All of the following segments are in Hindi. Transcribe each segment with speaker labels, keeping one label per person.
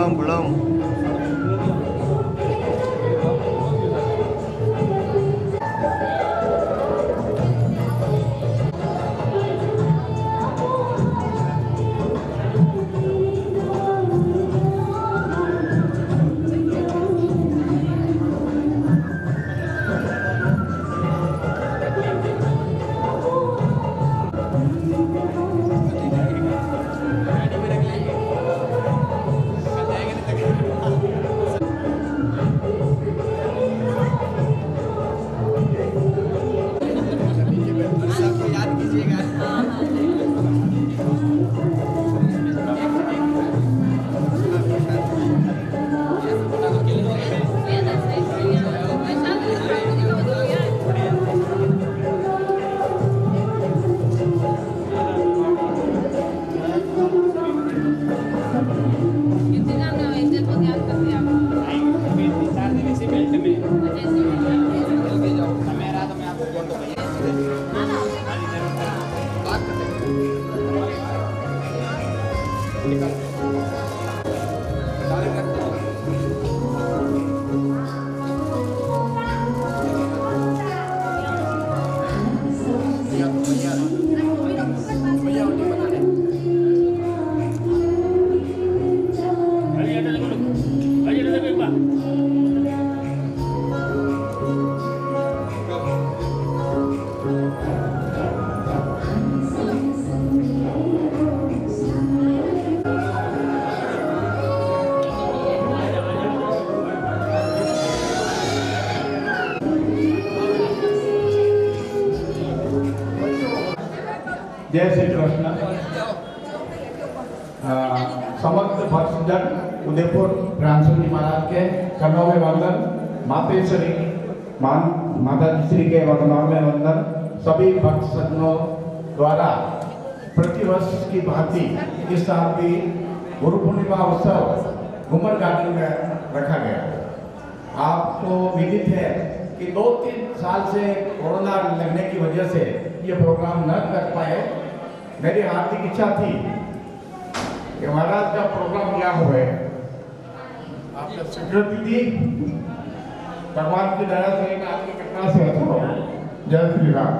Speaker 1: belum.
Speaker 2: जय श्री कृष्ण। समस्त भक्तजन उदयपुर रामचंद्र जी महाराज के चरणों में वंदन, मातेश्वरी माता श्री के वंदनों में वंदन। सभी भक्त सज्जनों द्वारा प्रतिवर्ष की भांति इस साल भी गुरु पूर्णिमा उत्सव घूमर गार्डन में रखा गया। आपको विदित है कि 2-3 साल से कोरोना लगने की वजह से ये प्रोग्राम न कर पाए। मेरी हार्दिक इच्छा थी कि महाराज का प्रोग्राम क्या हुए, आपने स्वीकृति दी। भगवान की दया से आपकी कृपा से हो। जय श्री राम।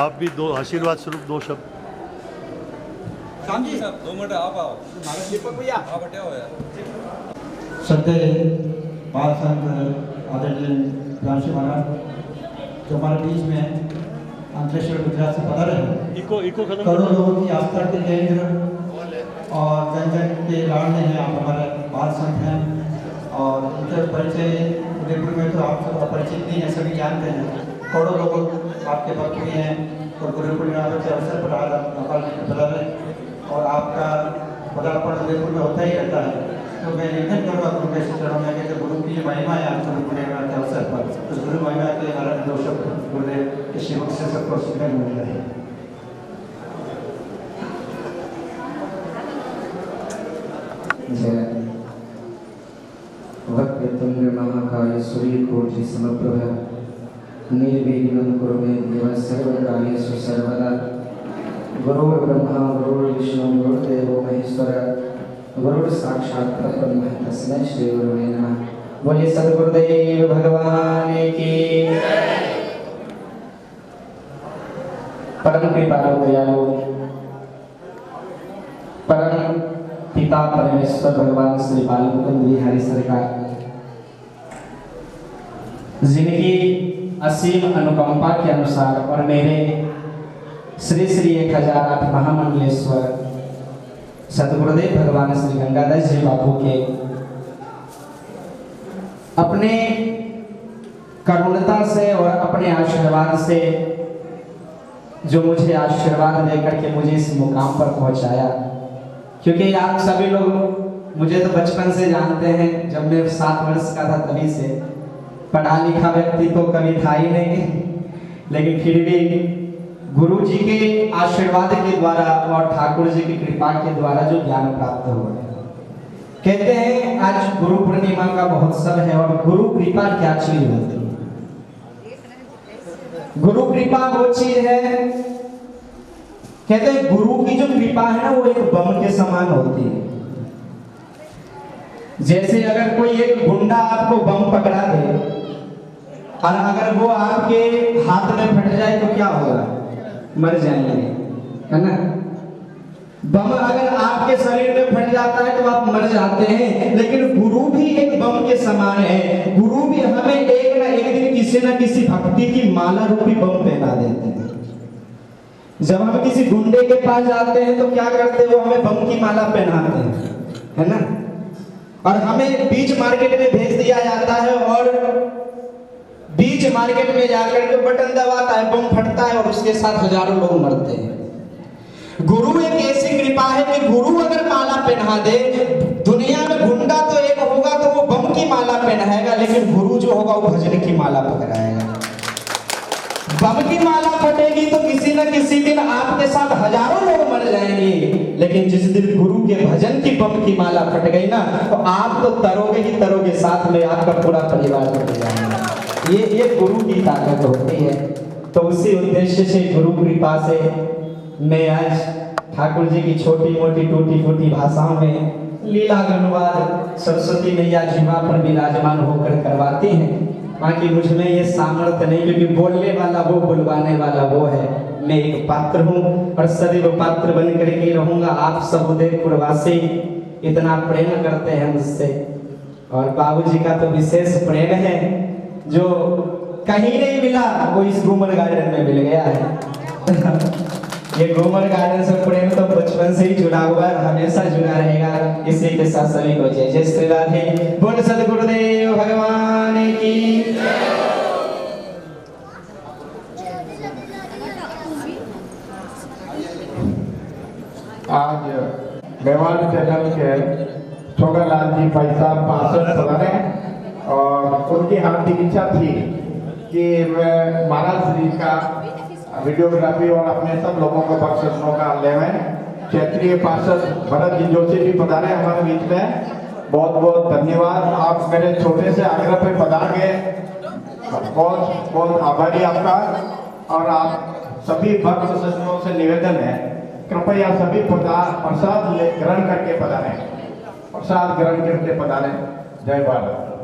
Speaker 1: आप भी दो आशीर्वाद स्वरूप दो शब्द।
Speaker 3: जी सर 2 मिनट आप आओ। दीपक भैया आप हटे हो यार।
Speaker 4: श्रद्धेय बाल संत आदरणीय रामजी महाराज जो हमारे बीच में अंकलेश्वर गुजरात से पधारे हैं,
Speaker 1: इको खत्म।
Speaker 4: करोड़ों लोगों की आस्था के केंद्र और जन जन के लाडले हैं आप हमारे बाल संत हैं। और उनका परिचय उदयपुर में तो आप सबका परिचित नहीं है, सभी जानते हैं। करोड़ों लोग आपके भक्त भी हैं और गुरु पूर्णिमा के अवसर पर आज आप पधारे और आपका पदार्पण उदयपुर में होता ही रहता है। तो मैं निवेदन करूँगा गुरु के चरणों में कि गुरु की महिमा है आज गुरु पूर्णिमा के अवसर पर, उस गुरु महिमा के हरण दो शब्द गुरुदेव के शिवक से सबको सुनने को मिल रहे हैं।
Speaker 5: जय वक्रतुंड महाकाय सूर्यकोटि समप्रभ निर्विघ्नं कुरु मे देव सर्वकार्येषु सर्वदा। गुरुर्ब्रह्मा गुरुर्विष्णु गुरुर्देवो महेश्वर गुरुर् साक्षात् परब्रह्म तस्मै श्री गुरुवे नमः। बोलिए सद्गुरुदेव भगवान की। परम कृपालु दयालु परम पिता परमेश्वर भगवान श्री बालमुकुंद बिहारी सरकार जिनकी असीम अनुकंपा के अनुसार और मेरे श्री श्री 1008 महामंडलेश्वर सतगुरुदेव भगवान श्री गंगाधर जी बापू के अपने करुणता से और अपने आशीर्वाद से जो मुझे आशीर्वाद देकर के मुझे इस मुकाम पर पहुंचाया। क्योंकि आप सभी लोग मुझे तो बचपन से जानते हैं, जब मैं 7 वर्ष का था तभी से। पढ़ा लिखा व्यक्ति तो कभी था ही नहीं, लेकिन फिर भी गुरु जी के आशीर्वाद के द्वारा और ठाकुर जी की कृपा के द्वारा जो ज्ञान प्राप्त हुआ है। कहते हैं आज गुरु पूर्णिमा का महोत्सव है और गुरु कृपा क्या चीज होती है? गुरु कृपा वो चीज है, कहते हैं गुरु की जो कृपा है ना वो एक बम के समान होती है। जैसे अगर कोई एक गुंडा आपको बम पकड़ा दे और अगर वो आपके हाथ में फट जाए तो क्या होगा? मर जाएंगे, है ना? बम अगर आपके शरीर में फट जाता है तो आप मर जाते हैं, लेकिन गुरु भी एक बम के समान है। गुरु भी हमें एक ना एक दिन किसी न किसी भक्ति की माला रूपी बम पहना देते हैं। जब हम किसी गुंडे के पास जाते हैं तो क्या करते हैं? वो हमें बम की माला पहनाते हैं, है ना? और हमें बीच मार्केट में भेज दिया जाता है और बीच मार्केट में जाकर के बटन दबाता है, बम फटता है और उसके साथ हजारों लोग मरते हैं। गुरु एक ऐसी कृपा है कि गुरु अगर माला पहना दे, दुनिया में गुंडा तो एक होगा तो वो बम की माला पहनाएगा, लेकिन गुरु जो होगा वो भजन की माला पकड़ाएगा। बम की माला फटेगी तो किसी न किसी दिन आपके साथ हजारों लोग मर जाएंगे, लेकिन जिस दिन गुरु के भजन की बम की माला फट गई ना तो आप तो तरोगे ही तरोगे, साथ में आपका पूरा परिवार मर जाएगा। ये गुरु की ताकत होती है। तो उसी उद्देश्य से गुरु कृपा से मैं आज ठाकुर जी की छोटी मोटी टूटी फूटी भाषाओं में लीला अनुवाद सरस्वती मैया जीवा पर विराजमान होकर करवाती हैं। बाकी मुझ में ये सामर्थ्य नहीं, क्योंकि बोलने वाला वो, बुलवाने वाला वो है। मैं एक पात्र हूँ और सदैव पात्र बन करके रहूंगा। आप सब उदयपुरवासी इतना प्रेम करते हैं मुझसे, और बाबूजी का तो विशेष प्रेम है जो कहीं नहीं मिला, वो इस घूमर गार्डन में मिल गया है। ये घूमर गार्डन से प्रेम तो बचपन से ही जुड़ा हुआ है, हमेशा जुड़ा रहेगा। इसी के साथ सभी को जय जय श्री राधे। बोल सद्गुरुदेव भगवान की।
Speaker 2: आज मेवाड़ चैनल के छोगालाल जी भाई साहब पार्षद पधारे और उनकी हार्दिक इच्छा थी कि वे महाराज श्री का वीडियोग्राफी और अपने सब लोगों को बख्शनों का लेवें। क्षेत्रीय पार्षद भरत जी जोशी भी पधारे हमारे बीच में, बहुत बहुत धन्यवाद। आप मेरे छोटे से आग्रह पे पधार गए, बहुत बहुत आभारी आपका। और आप सभी भक्त सज्जनों से निवेदन है, कृपया सभी प्रसाद ग्रहण करके पधारें, प्रसाद ग्रहण करके पधारें। जय भारत।